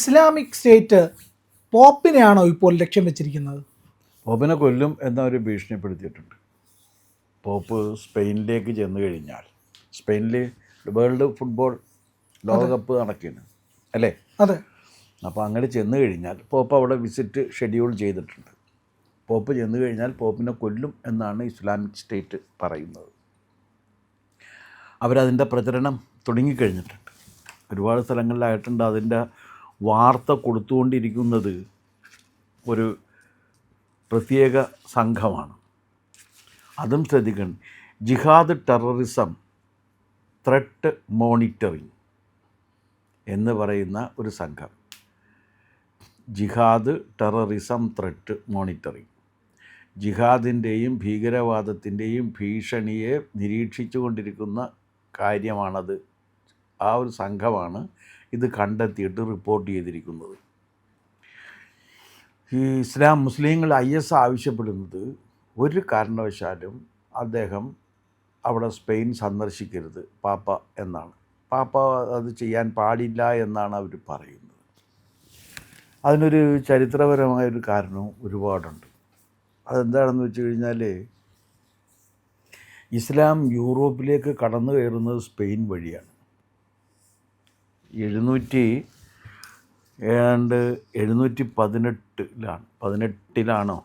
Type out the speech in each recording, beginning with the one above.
Islamic state പോപ്പിനെയാണോ ഇപ്പോൾ ലക്ഷ്യം വെച്ചിരിക്കുന്നത്? പോപ്പിനെ കൊല്ലും എന്നവർ ഭീഷണിപ്പെടുത്തിയിട്ടുണ്ട്. പോപ്പ് സ്പെയിനിലേക്ക് ചെന്ന് കഴിഞ്ഞാൽ, സ്പെയിനിൽ വേൾഡ് ഫുട്ബോൾ ലോകകപ്പ് നടക്കുകയാണ് അല്ലേ? അതെ. അപ്പോൾ അങ്ങനെ ചെന്ന് കഴിഞ്ഞാൽ പോപ്പ് അവിടെ വിസിറ്റ് ഷെഡ്യൂൾ ചെയ്തിട്ടുണ്ട്. പോപ്പ് ചെന്ന് കഴിഞ്ഞാൽ പോപ്പിനെ കൊല്ലും എന്നാണ് ഇസ്ലാമിക് സ്റ്റേറ്റ് പറയുന്നത്. അവരതിൻ്റെ പ്രചരണം തുടങ്ങിക്കഴിഞ്ഞിട്ടുണ്ട്. ഒരുപാട് സ്ഥലങ്ങളിലായിട്ടുണ്ട്. അതിൻ്റെ വാർത്ത കൊടുത്തുകൊണ്ടിരിക്കുന്നത് ഒരു പ്രത്യേക സംഘമാണ്. അതും ശ്രദ്ധിക്കണം. ജിഹാദ് ടെററിസം ത്രെട്ട് മോണിറ്ററിംഗ് എന്ന് പറയുന്ന ഒരു സംഘം. ജിഹാദ് ടെററിസം ത്രെട്ട് മോണിറ്ററിംഗ്, ജിഹാദിൻ്റെയും ഭീകരവാദത്തിൻ്റെയും ഭീഷണിയെ നിരീക്ഷിച്ചു കൊണ്ടിരിക്കുന്ന കാര്യമാണത്. ആ ഒരു സംഘമാണ് ഇത് കണ്ടെത്തിയിട്ട് റിപ്പോർട്ട് ചെയ്തിരിക്കുന്നത്. ഈ മുസ്ലിങ്ങൾ IS ആവശ്യപ്പെടുന്നത് ഒരു കാരണവശാലും അദ്ദേഹം അവിടെ സ്പെയിൻ സന്ദർശിക്കരുത് പാപ്പ എന്നാണ്. പാപ്പ അത് ചെയ്യാൻ പാടില്ല എന്നാണ് അവർ പറയുന്നത്. അതിനൊരു ചരിത്രപരമായൊരു കാരണവും ഒരുപാടുണ്ട്. അതെന്താണെന്ന് വെച്ച് കഴിഞ്ഞാൽ, ഇസ്ലാം യൂറോപ്പിലേക്ക് കടന്നു കയറുന്നത് സ്പെയിൻ വഴിയാണ്. 718-18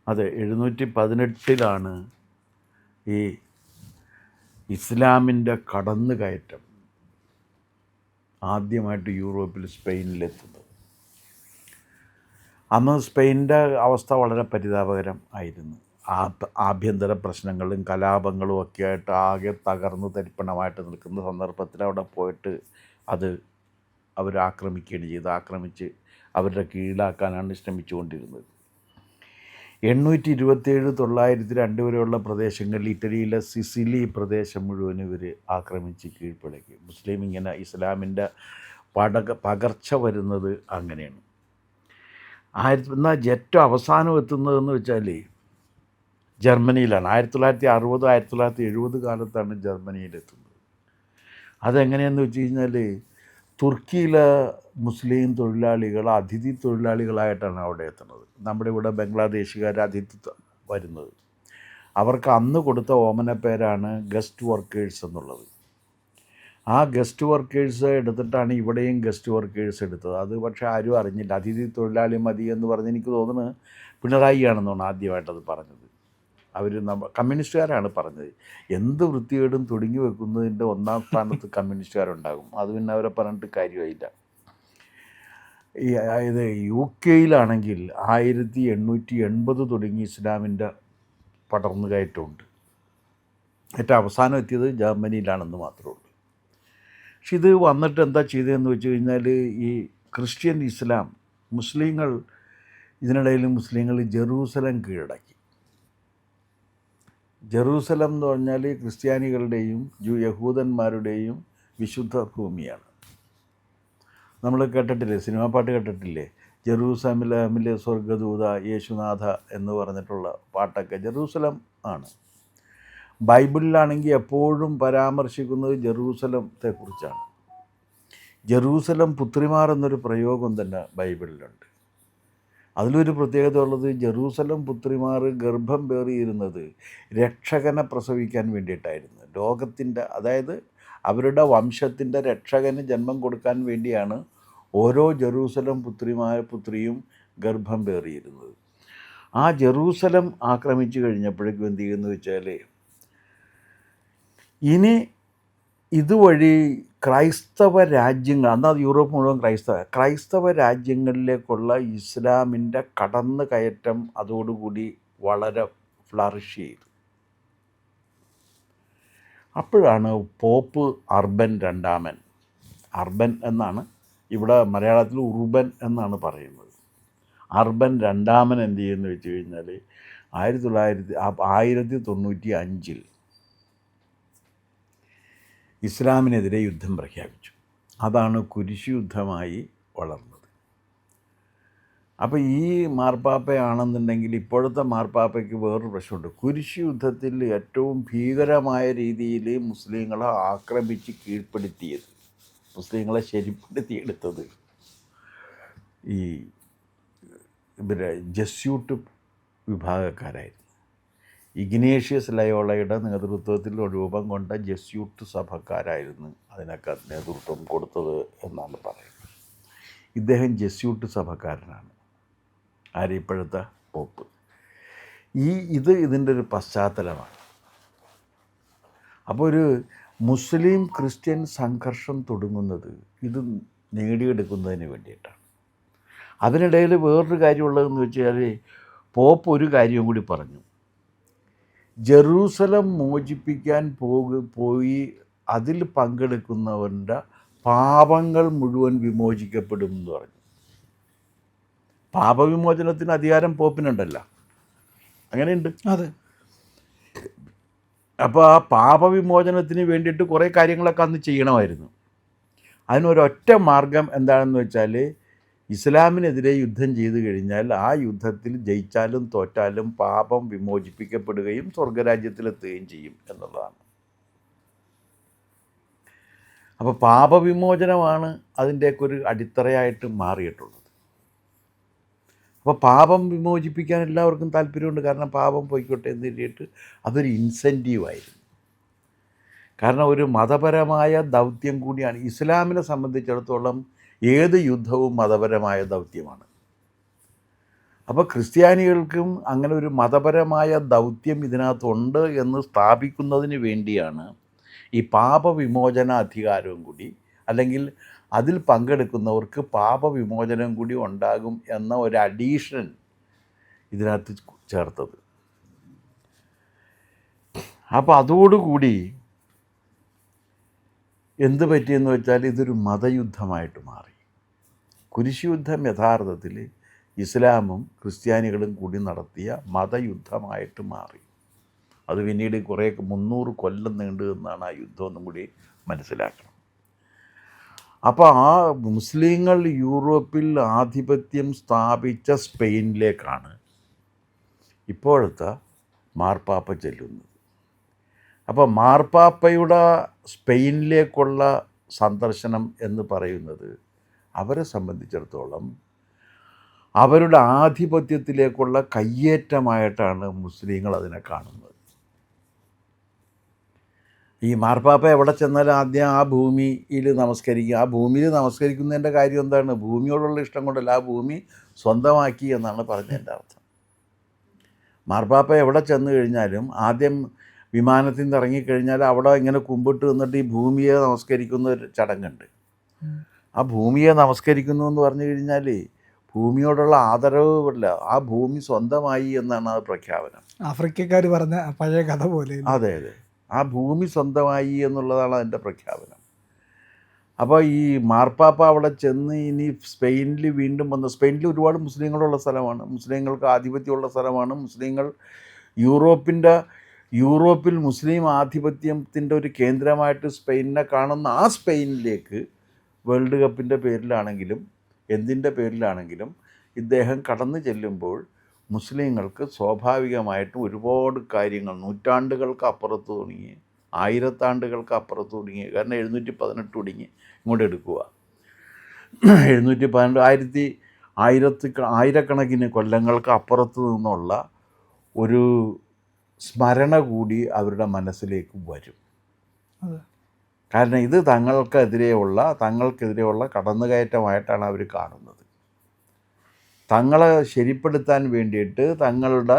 അതെ 718 ഈ ഇസ്ലാമിൻ്റെ കടന്നുകയറ്റം ആദ്യമായിട്ട് യൂറോപ്പിൽ സ്പെയിനിലെത്തുന്നത്. അന്ന് സ്പെയിനിൻ്റെ അവസ്ഥ വളരെ പരിതാപകരം ആയിരുന്നു. ആഭ്യന്തര പ്രശ്നങ്ങളും കലാപങ്ങളും ഒക്കെ ആയിട്ട് ആകെ തകർന്ന് തരിപ്പണമായിട്ട് നിൽക്കുന്ന സന്ദർഭത്തിൽ അവിടെ പോയിട്ട് അത് അവരാക്രമിക്കുകയാണ് ചെയ്ത്. ആക്രമിച്ച് അവരുടെ കീഴിലാക്കാനാണ് ശ്രമിച്ചുകൊണ്ടിരുന്നത്. 827-902 വരെയുള്ള പ്രദേശങ്ങളിൽ ഇറ്റലിയിലെ സിസിലി പ്രദേശം മുഴുവൻ ഇവർ ആക്രമിച്ച് കീഴ്പ്പെടുത്തി. മുസ്ലിം ഇങ്ങനെ ഇസ്ലാമിൻ്റെ പകർച്ച വരുന്നത് അങ്ങനെയാണ്. എന്നാൽ ഏറ്റവും അവസാനം എത്തുന്നതെന്ന് വെച്ചാൽ ജർമ്മനിയിലാണ്. 1960-1970 കാലത്താണ് ജർമ്മനിയിലെത്തുന്നത്. അതെങ്ങനെയാണെന്ന് വെച്ച് കഴിഞ്ഞാൽ, തുർക്കിയിലെ മുസ്ലിം തൊഴിലാളികൾ അതിഥി തൊഴിലാളികളായിട്ടാണ് അവിടെ എത്തുന്നത്. നമ്മുടെ ഇവിടെ ബംഗ്ലാദേശുകാർ അതിഥി വരുന്നത്. അവർക്ക് അന്ന് കൊടുത്ത ഓമന പേരാണ് ഗസ്റ്റ് വർക്കേഴ്സ് എന്നുള്ളത്. ആ ഗസ്റ്റ് വർക്കേഴ്സ് എടുത്തിട്ടാണ് ഇവിടെയും ഗസ്റ്റ് വർക്കേഴ്സ് എടുത്തത്. അത് പക്ഷേ ആരും അറിഞ്ഞില്ല. അതിഥി തൊഴിലാളി മതി എന്ന് പറഞ്ഞ് എനിക്ക് തോന്നുന്നു പിണറായി ആണെന്നാണ് ആദ്യമായിട്ടത് പറഞ്ഞത്. അവർ കമ്മ്യൂണിസ്റ്റുകാരാണ് പറഞ്ഞത്. എന്ത് വൃത്തികേടും തുടങ്ങി വെക്കുന്നതിൻ്റെ ഒന്നാം സ്ഥാനത്ത് കമ്മ്യൂണിസ്റ്റുകാരുണ്ടാകും. അത് പിന്നെ അവരെ പറഞ്ഞിട്ട് കാര്യമായില്ല. ഇത് UK-യിലാണെങ്കിൽ 1880 തുടങ്ങി ഇസ്ലാമിൻ്റെ പടർന്നു കയറ്റമുണ്ട്. ഏറ്റവും അവസാനം എത്തിയത് ജർമ്മനിയിലാണെന്ന് മാത്രമേ ഉള്ളൂ. പക്ഷെ ഇത് വന്നിട്ട് എന്താ ചെയ്തതെന്ന് വെച്ച് കഴിഞ്ഞാൽ, ഈ ക്രിസ്ത്യൻ ഇസ്ലാം മുസ്ലിങ്ങൾ ഇതിനിടയിൽ മുസ്ലിങ്ങൾ ജെറൂസലം കീഴടക്കി. ജെറൂസലം എന്ന് പറഞ്ഞാൽ ക്രിസ്ത്യാനികളുടെയും യഹൂദന്മാരുടെയും വിശുദ്ധ ഭൂമിയാണ്. നമ്മൾ കേട്ടിട്ടില്ലേ, സിനിമാ പാട്ട് കേട്ടിട്ടില്ലേ, ജെറൂസലമിലെ സ്വർഗദൂത യേശുനാഥ എന്ന് പറഞ്ഞിട്ടുള്ള പാട്ടൊക്കെ ജെറൂസലം ആണ്. ബൈബിളിലാണെങ്കിൽ എപ്പോഴും പരാമർശിക്കുന്നത് ജെറൂസലത്തെക്കുറിച്ചാണ്. ജെറൂസലം പുത്രിമാർ എന്നൊരു പ്രയോഗം തന്നെ ബൈബിളിലുണ്ട്. അതിലൊരു പ്രത്യേകത ഉള്ളത്, ജെറൂസലം പുത്രിമാർ ഗർഭം പേറിയിരുന്നത് രക്ഷകനെ പ്രസവിക്കാൻ വേണ്ടിയിട്ടായിരുന്നു. ലോകത്തിൻ്റെ, അതായത് അവരുടെ വംശത്തിൻ്റെ രക്ഷകന് ജന്മം കൊടുക്കാൻ വേണ്ടിയാണ് ഓരോ ജെറൂസലം പുത്രിയും ഗർഭം പേറിയിരുന്നത്. ആ ജെറൂസലം ആക്രമിച്ചു കഴിഞ്ഞപ്പോഴേക്കും എന്ത് ചെയ്യുമെന്ന് വെച്ചാൽ, ഇനി ഇതുവഴി ക്രൈസ്തവ രാജ്യങ്ങൾ, എന്നാൽ യൂറോപ്പ് മുഴുവൻ ക്രൈസ്തവ രാജ്യങ്ങളിലേക്കുള്ള ഇസ്ലാമിൻ്റെ കടന്നു കയറ്റം അതോടുകൂടി വളരെ ഫ്ലറിഷ് ചെയ്തു. അപ്പോഴാണ് പോപ്പ് അർബൻ രണ്ടാമൻ, അർബൻ എന്നാണ് ഇവിടെ മലയാളത്തിൽ ഉറുബൻ എന്നാണ് പറയുന്നത്. അർബൻ രണ്ടാമൻ എന്ത് ചെയ്യുമെന്ന് വെച്ച് കഴിഞ്ഞാൽ, 1995 ഇസ്ലാമിനെതിരെ യുദ്ധം പ്രഖ്യാപിച്ചു. അതാണ് കുരിശ് യുദ്ധമായി വളർന്നത്. അപ്പോൾ ഈ മാർപ്പാപ്പയാണെന്നുണ്ടെങ്കിൽ, ഇപ്പോഴത്തെ മാർപ്പാപ്പയ്ക്ക് വേറൊരു പ്രശ്നമുണ്ട്. കുരിശ് യുദ്ധത്തിൽ ഏറ്റവും ഭീകരമായ രീതിയിൽ മുസ്ലിങ്ങളെ ആക്രമിച്ച് കീഴ്പ്പെടുത്തിയത് മുസ്ലിങ്ങളെ ശരിപ്പെടുത്തിയെടുത്തത് ഈ ഇവരെ ജസ്യൂട്ട് വിഭാഗക്കാരായിരുന്നു. ഇഗ്നേഷ്യസ് ലയോളയുടെ നേതൃത്വത്തിൽ രൂപം കൊണ്ട ജസ്യൂട്ട് സഭക്കാരായിരുന്നു അതിനൊക്കെ നേതൃത്വം കൊടുത്തത് എന്നാണ് പറയുന്നത്. ഇദ്ദേഹം ജസ്യൂട്ട് സഭക്കാരനാണ്, ഇപ്പോഴത്തെ പോപ്പ്. ഇതിൻ്റെ ഒരു പശ്ചാത്തലമാണ്. അപ്പോൾ ഒരു മുസ്ലിം ക്രിസ്ത്യൻ സംഘർഷം തുടങ്ങുന്നത് ഇത് നേടിയെടുക്കുന്നതിന് വേണ്ടിയിട്ടാണ്. അതിനിടയിൽ വേറൊരു കാര്യമുള്ളതെന്ന് വെച്ചാൽ പോപ്പ് ഒരു കാര്യം കൂടി പറഞ്ഞു. ജെറൂസലം മോചിപ്പിക്കാൻ പോയി അതിൽ പങ്കെടുക്കുന്നവരുടെ പാപങ്ങൾ മുഴുവൻ വിമോചിക്കപ്പെടും എന്ന് പറഞ്ഞു. പാപവിമോചനത്തിന് അധികാരം പോപ്പിനുണ്ടല്ലോ, അങ്ങനെയുണ്ട്. അതെ. അപ്പോൾ ആ പാപവിമോചനത്തിന് വേണ്ടിയിട്ട് കുറേ കാര്യങ്ങളൊക്കെ അന്ന് ചെയ്യണമായിരുന്നു. അതിനൊരൊറ്റ മാർഗം എന്താണെന്ന് വെച്ചാൽ ഇസ്ലാമിനെതിരെ യുദ്ധം ചെയ്തു കഴിഞ്ഞാൽ ആ യുദ്ധത്തിൽ ജയിച്ചാലും തോറ്റാലും പാപം വിമോചിപ്പിക്കപ്പെടുകയും സ്വർഗരാജ്യത്തിലെത്തുകയും ചെയ്യും എന്നുള്ളതാണ്. അപ്പോൾ പാപവിമോചനമാണ് അതിൻ്റെയൊക്കെ ഒരു അടിത്തറയായിട്ട് മാറിയിട്ടുള്ളത്. അപ്പോൾ പാപം വിമോചിപ്പിക്കാൻ എല്ലാവർക്കും താല്പര്യമുണ്ട്. കാരണം പാപം പോയിക്കോട്ടെ എന്ന് കരുതിയിട്ട് അതൊരു ഇൻസെൻറ്റീവായിരുന്നു. കാരണം ഒരു മതപരമായ ദൗത്യം കൂടിയാണ്. ഇസ്ലാമിനെ സംബന്ധിച്ചിടത്തോളം ഏത് യുദ്ധവും മതപരമായ ദൗത്യമാണ്. അപ്പോൾ ക്രിസ്ത്യാനികൾക്കും അങ്ങനെ ഒരു മതപരമായ ദൗത്യം ഇതിനകത്തുണ്ട് എന്ന് സ്ഥാപിക്കുന്നതിന് വേണ്ടിയാണ് ഈ പാപവിമോചന അധികാരവും കൂടി, അല്ലെങ്കിൽ അതിൽ പങ്കെടുക്കുന്നവർക്ക് പാപവിമോചനം കൂടി ഉണ്ടാകും എന്ന ഒരു അഡീഷൻ ഇതിനകത്ത് ചേർത്തത്. അപ്പോൾ അതോടുകൂടി എന്ത് പറ്റിയെന്ന് വെച്ചാൽ ഇതൊരു മതയുദ്ധമായിട്ട് മാറി. കുരിശുയുദ്ധം യഥാർത്ഥത്തിൽ ഇസ്ലാമും ക്രിസ്ത്യാനികളും കൂടി നടത്തിയ മതയുദ്ധമായിട്ട് മാറി. അത് പിന്നീട് കുറേ 300 കൊല്ലം നീണ്ടു നിന്നാണ് ആ യുദ്ധമൊന്നും കൂടി മനസ്സിലാക്കണം. അപ്പോൾ ആ മുസ്ലിങ്ങൾ യൂറോപ്പിൽ ആധിപത്യം സ്ഥാപിച്ച സ്പെയിനിലേക്കാണ് ഇപ്പോഴത്തെ മാർപ്പാപ്പ ചെല്ലുന്നത്. അപ്പോൾ മാർപ്പാപ്പയുടെ സ്പെയിനിലേക്കുള്ള സന്ദർശനം എന്ന് പറയുന്നത് അവരെ സംബന്ധിച്ചിടത്തോളം അവരുടെ ആധിപത്യത്തിലേക്കുള്ള കയ്യേറ്റമായിട്ടാണ് മുസ്ലിങ്ങൾ അതിനെ കാണുന്നത്. ഈ മാർപ്പാപ്പ എവിടെ ചെന്നാലും ആദ്യം ആ ഭൂമിയിൽ നമസ്കരിക്കുക. ആ ഭൂമിയിൽ നമസ്കരിക്കുന്നതിൻ്റെ കാര്യം എന്താണ്? ഭൂമിയോടുള്ള ഇഷ്ടം കൊണ്ടല്ല, ആ ഭൂമി സ്വന്തമാക്കി എന്നാണ് പറഞ്ഞതിൻ്റെ അർത്ഥം. മാർപ്പാപ്പ എവിടെ ചെന്ന് കഴിഞ്ഞാലും ആദ്യം വിമാനത്തിൽ നിന്ന് ഇറങ്ങിക്കഴിഞ്ഞാൽ അവിടെ ഇങ്ങനെ കുമ്പിട്ട് നിന്നിട്ട് ഈ ഭൂമിയെ നമസ്കരിക്കുന്ന ഒരു ചടങ്ങുണ്ട്. ആ ഭൂമിയെ നമസ്കരിക്കുന്നു എന്ന് പറഞ്ഞു കഴിഞ്ഞാൽ ഭൂമിയോടുള്ള ആദരവല്ല, ആ ഭൂമി സ്വന്തമായി എന്നാണ് ആ പ്രഖ്യാപനം. ആഫ്രിക്കക്കാർ പറഞ്ഞ പഴയ കഥ പോലെ. അതെ അതെ, ആ ഭൂമി സ്വന്തമായി എന്നുള്ളതാണ് അതിൻ്റെ പ്രഖ്യാപനം. അപ്പോൾ ഈ മാർപ്പാപ്പ അവിടെ ചെന്ന് ഇനി സ്പെയിനിൽ വീണ്ടും വന്ന്, സ്പെയിനിൽ ഒരുപാട് മുസ്ലിങ്ങളുള്ള സ്ഥലമാണ്, മുസ്ലിങ്ങൾക്ക് ആധിപത്യമുള്ള സ്ഥലമാണ്. മുസ്ലിങ്ങൾ യൂറോപ്പിൽ മുസ്ലിം ആധിപത്യത്തിൻ്റെ ഒരു കേന്ദ്രമായിട്ട് സ്പെയിനിനെ കാണുന്ന ആ സ്പെയിനിലേക്ക് വേൾഡ് കപ്പിൻ്റെ പേരിലാണെങ്കിലും എന്തിൻ്റെ പേരിലാണെങ്കിലും ഇദ്ദേഹം കടന്നു ചെല്ലുമ്പോൾ മുസ്ലിങ്ങൾക്ക് സ്വാഭാവികമായിട്ടും ഒരുപാട് കാര്യങ്ങൾ നൂറ്റാണ്ടുകൾക്ക് അപ്പുറത്ത് തുടങ്ങി, 1000 ആണ്ടുകൾക്ക് അപ്പുറത്ത് തുടങ്ങി. കാരണം 718 തുടങ്ങി ഇങ്ങോട്ട് എടുക്കുക. 718 ആയിരക്കണക്കിന് കൊല്ലങ്ങൾക്ക് അപ്പുറത്ത് നിന്നുള്ള ഒരു സ്മരണ കൂടി അവരുടെ മനസ്സിലേക്ക് വരും. കാരണം ഇത് തങ്ങൾക്കെതിരെയുള്ള കടന്നുകയറ്റമായിട്ടാണ് അവർ കാണുന്നത്. തങ്ങളെ ശരിപ്പെടുത്താൻ വേണ്ടിയിട്ട് തങ്ങളുടെ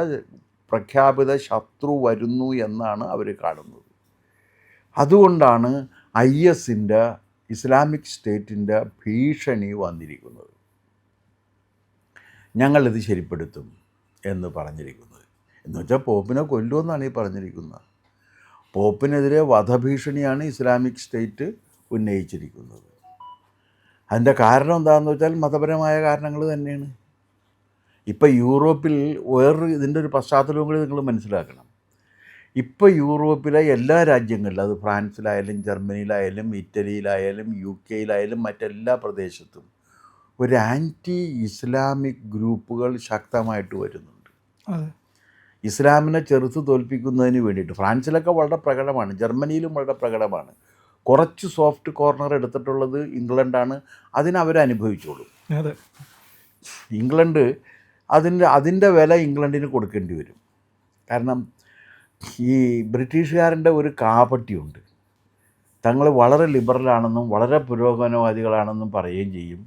പ്രഖ്യാപിത ശത്രു വരുന്നു എന്നാണ് അവർ കാണുന്നത്. അതുകൊണ്ടാണ് ISൻ്റെ ഇസ്ലാമിക് സ്റ്റേറ്റിൻ്റെ ഭീഷണി വന്നിരിക്കുന്നത്. ഞങ്ങളിത് ശരിപ്പെടുത്തും എന്ന് പറഞ്ഞിരിക്കുന്നത്. എന്ന് വെച്ചാൽ പോപ്പിനെ കൊല്ലുമെന്നാണ് ഈ പറഞ്ഞിരിക്കുന്നത്. പോപ്പിനെതിരെ വധഭീഷണിയാണ് ഇസ്ലാമിക് സ്റ്റേറ്റ് ഉന്നയിച്ചിരിക്കുന്നത്. അതിൻ്റെ കാരണം എന്താണെന്ന് വെച്ചാൽ മതപരമായ കാരണങ്ങൾ തന്നെയാണ്. ഇപ്പോൾ യൂറോപ്പിൽ ഇതിൻ്റെ ഒരു പശ്ചാത്തലവും കൂടി നിങ്ങൾ മനസ്സിലാക്കണം. ഇപ്പോൾ യൂറോപ്പിലെ എല്ലാ രാജ്യങ്ങളിലും, അത് ഫ്രാൻസിലായാലും ജർമ്മനിയിലായാലും ഇറ്റലിയിലായാലും UK മറ്റെല്ലാ പ്രദേശത്തും ഒരു ആൻറ്റി ഇസ്ലാമിക് ഗ്രൂപ്പുകൾ ശക്തമായിട്ട് വരുന്നുണ്ട്. ഇസ്ലാമിനെ ചെറുത്ത് തോൽപ്പിക്കുന്നതിന് വേണ്ടിയിട്ട്. ഫ്രാൻസിലൊക്കെ വളരെ പ്രകടമാണ്, ജർമ്മനിയിലും വളരെ പ്രകടമാണ്. കുറച്ച് സോഫ്റ്റ് കോർണർ എടുത്തിട്ടുള്ളത് ഇംഗ്ലണ്ടാണ്. അതിനവരനുഭവിച്ചോളൂ. അതെ. ഇംഗ്ലണ്ട് അതിൻ്റെ വില ഇംഗ്ലണ്ടിന് കൊടുക്കേണ്ടി വരും. കാരണം ഈ ബ്രിട്ടീഷുകാരൻ്റെ ഒരു കാപട്യമുണ്ട്. തങ്ങൾ വളരെ ലിബറലാണെന്നും വളരെ പുരോഗമനവാദികളാണെന്നും പറയുകയും ചെയ്യും.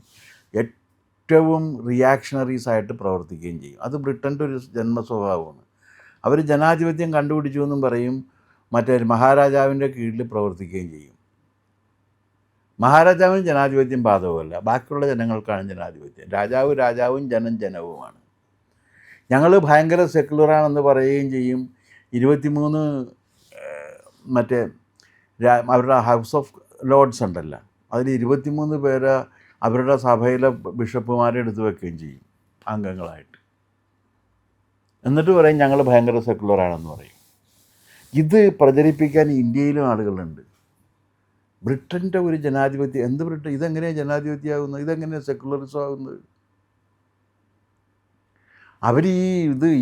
ഏറ്റവും റിയാക്ഷണറീസായിട്ട് പ്രവർത്തിക്കുകയും ചെയ്യും. അത് ബ്രിട്ടൻ്റെ ഒരു ജന്മസ്വഭാവമാണ്. അവർ ജനാധിപത്യം കണ്ടുപിടിച്ചു എന്നും പറയും. മറ്റേ മഹാരാജാവിൻ്റെ കീഴിൽ പ്രവർത്തിക്കുകയും ചെയ്യും. മഹാരാജാവിന് ജനാധിപത്യം ബാധകമല്ല, ബാക്കിയുള്ള ജനങ്ങൾക്കാണ് ജനാധിപത്യം. രാജാവും ജനം ജനവുമാണ്. ഞങ്ങൾ ഭയങ്കര സെക്കുലറാണെന്ന് പറയുകയും ചെയ്യും. 23 മറ്റേ അവരുടെ ഹൗസ് ഓഫ് ലോർഡ്സ് ഉണ്ടല്ലോ, അതിൽ 23 പേര് അവരുടെ സഭയിലെ ബിഷപ്പുമാരെ എടുത്ത് വെക്കുകയും ചെയ്യും അംഗങ്ങളായിട്ട്. എന്നിട്ട് പറയും ഞങ്ങൾ ഭയങ്കര സെക്കുലറാണെന്ന് പറയും. ഇത് പ്രചരിപ്പിക്കാൻ ഇന്ത്യയിലും ആളുകളുണ്ട്. ബ്രിട്ടൻ്റെ ഒരു ജനാധിപത്യം, എന്ത് ബ്രിട്ടൻ, ഇതെങ്ങനെയാണ് ജനാധിപത്യമാകുന്നത്, ഇതെങ്ങനെയാണ് സെക്കുലറിസം ആകുന്നത്? അവർ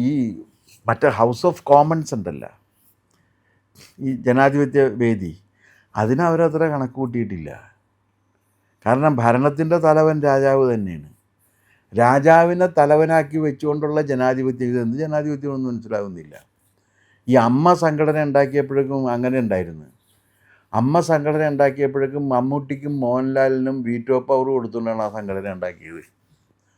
ഈ മറ്റേ ഹൗസ് ഓഫ് കോമൺസ് ഉണ്ടല്ലോ, ഈ ജനാധിപത്യ വേദി, അതിനവരത്ര കണക്ക് കൂട്ടിയിട്ടില്ല. കാരണം ഭരണത്തിൻ്റെ തലവൻ രാജാവ് തന്നെയാണ്. രാജാവിനെ തലവനാക്കി വെച്ചുകൊണ്ടുള്ള ജനാധിപത്യം, ഇതെന്ത് ജനാധിപത്യമെന്ന് മനസ്സിലാവുന്നില്ല. ഈ അമ്മ സംഘടന ഉണ്ടാക്കിയപ്പോഴേക്കും അങ്ങനെ ഉണ്ടായിരുന്നു. അമ്മ സംഘടന ഉണ്ടാക്കിയപ്പോഴേക്കും മമ്മൂട്ടിക്കും മോഹൻലാലിനും വീറ്റോ പവർ കൊടുത്തുകൊണ്ടാണ് ആ സംഘടന ഉണ്ടാക്കിയത്.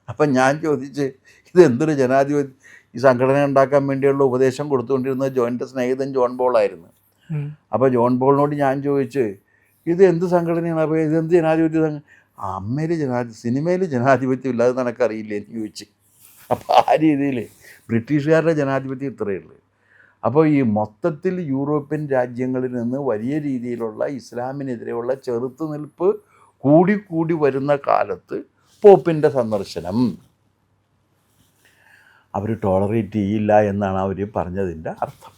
അപ്പം ഞാൻ ചോദിച്ച്, ഇതെന്തൊരു ജനാധിപത്യം? ഈ സംഘടന ഉണ്ടാക്കാൻ വേണ്ടിയുള്ള ഉപദേശം കൊടുത്തുകൊണ്ടിരുന്നത് എൻ്റെ സ്നേഹിതൻ ജോൺ പോളായിരുന്നു. അപ്പോൾ ജോൺ പോളിനോട് ഞാൻ ചോദിച്ച്, ഇത് എന്ത് സംഘടനയാണ്? അപ്പോൾ ഇതെന്ത് ജനാധിപത്യം? അമ്മയിൽ സിനിമയിൽ ജനാധിപത്യം ഇല്ല, അത് നിനക്കറിയില്ലേ എന്ന് ചോദിച്ച്. അപ്പോൾ ആ രീതിയിൽ ബ്രിട്ടീഷുകാരുടെ ജനാധിപത്യം ഇത്രയേ ഉള്ളൂ. അപ്പോൾ ഈ മൊത്തത്തിൽ യൂറോപ്യൻ രാജ്യങ്ങളിൽ നിന്ന് വലിയ രീതിയിലുള്ള ഇസ്ലാമിനെതിരെയുള്ള ചെറുത്തുനിൽപ്പ് കൂടി വരുന്ന കാലത്ത് പോപ്പിൻ്റെ സന്ദർശനം അവർ ടോളറേറ്റ് ചെയ്യില്ല എന്നാണ് അവർ പറഞ്ഞതിൻ്റെ അർത്ഥം.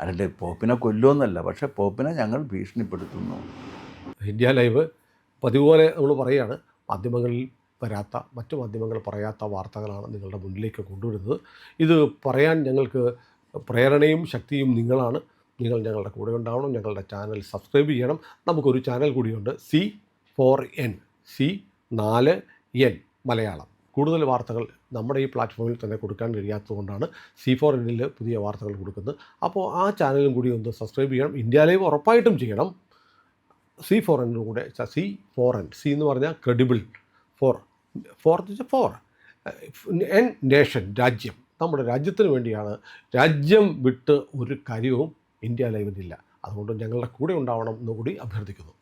അല്ലാണ്ട് പോപ്പിനെ കൊല്ലുമെന്നല്ല, പക്ഷേ പോപ്പിനെ ഞങ്ങൾ ഭീഷണിപ്പെടുത്തുന്നു. ഇന്ത്യ ലൈവ് പതിവ് പോലെ നമ്മൾ പറയുകയാണ്, മാധ്യമങ്ങളിൽ വരാത്ത, മറ്റു മാധ്യമങ്ങൾ പറയാത്ത വാർത്തകളാണ് നിങ്ങളുടെ മുന്നിലേക്ക് കൊണ്ടുവരുന്നത്. ഇത് പറയാൻ ഞങ്ങൾക്ക് പ്രേരണയും ശക്തിയും നിങ്ങളാണ്. നിങ്ങൾ ഞങ്ങളുടെ കൂടെ ഉണ്ടാവണം. ഞങ്ങളുടെ ചാനൽ സബ്സ്ക്രൈബ് ചെയ്യണം. നമുക്കൊരു ചാനൽ കൂടിയുണ്ട്, C4N, C4N മലയാളം. കൂടുതൽ വാർത്തകൾ നമ്മുടെ ഈ പ്ലാറ്റ്ഫോമിൽ തന്നെ കൊടുക്കാൻ കഴിയാത്തതുകൊണ്ടാണ് C4Nൽ പുതിയ വാർത്തകൾ കൊടുക്കുന്നത്. അപ്പോൾ ആ ചാനലും കൂടി ഒന്ന് സബ്സ്ക്രൈബ് ചെയ്യണം. ഇന്ത്യ ലൈവ് ഉറപ്പായിട്ടും ചെയ്യണം. C4N കൂടെ, C4N, C എന്ന് പറഞ്ഞാൽ ക്രെഡിബിൾ, ഫോർ എൻ നേഷൻ, രാജ്യം. നമ്മുടെ രാജ്യത്തിന് വേണ്ടിയാണ്. രാജ്യം വിട്ട് ഒരു കാര്യവും ഇന്ത്യ ലൈവിനില്ല. അതുകൊണ്ട് ഞങ്ങളുടെ കൂടെ ഉണ്ടാവണം എന്നുകൂടി അഭ്യർത്ഥിക്കുന്നു.